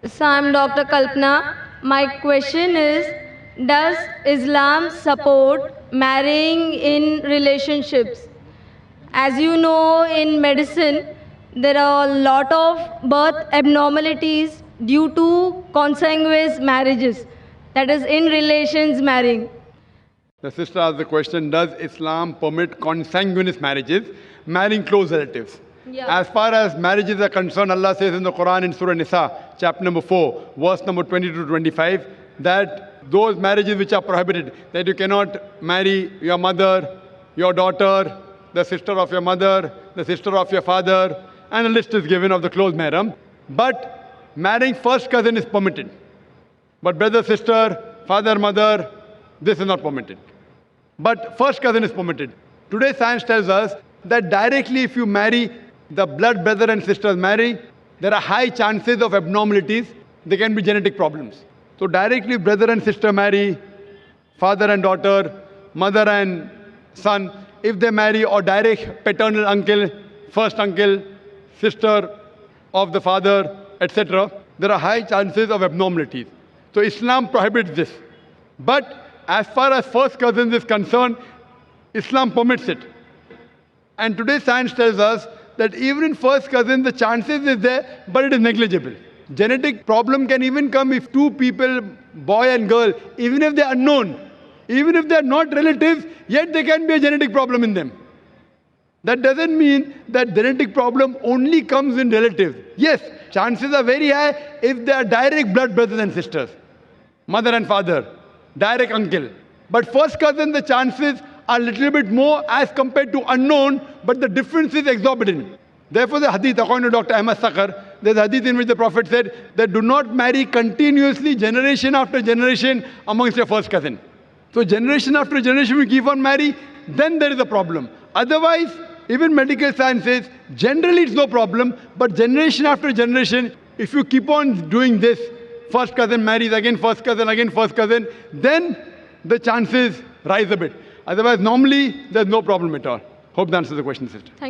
So I'm Dr. Kalpana. My question is, does Islam support marrying in relationships? As you know, in medicine, there are a lot of birth abnormalities due to consanguineous marriages, that is, in relations marrying. The sister asked the question, does Islam permit consanguineous marriages, marrying close relatives? Yeah. As far as marriages are concerned, Allah says in the Quran in Surah Nisa, chapter number 4, verse number 20 to 25, that those marriages which are prohibited, that you cannot marry your mother, your daughter, the sister of your mother, the sister of your father, and a list is given of the close mahram. But marrying first cousin is permitted. But brother, sister, father, mother, this is not permitted. But first cousin is permitted. Today science tells us that directly if you marry, the blood brother and sisters marry, there are high chances of abnormalities. There can be genetic problems. So directly brother and sister marry, father and daughter, mother and son, if they marry, or direct paternal uncle, first uncle, sister of the father, etc., there are high chances of abnormalities. So Islam prohibits this. But as far as first cousins is concerned, Islam permits it. And today science tells us that even in first cousin, the chances is there, but it is negligible. Genetic problem can even come if two people, boy and girl, even if they are unknown, even if they are not relatives, yet there can be a genetic problem in them. That doesn't mean that genetic problem only comes in relatives. Yes, chances are very high if they are direct blood brothers and sisters, mother and father, direct uncle. But first cousin, the chances are a little bit more as compared to unknown, but the difference is exorbitant. Therefore, the hadith, according to Dr. Zakir, there's a hadith in which the Prophet said that do not marry continuously, generation after generation, amongst your first cousin. So generation after generation, we keep on marrying, then there is a problem. Otherwise, even medical science says, generally it's no problem, but generation after generation, if you keep on doing this, first cousin marries again first cousin, then the chances rise a bit. Otherwise, normally, there's no problem at all. Hope that answers the question, sister. Thank you.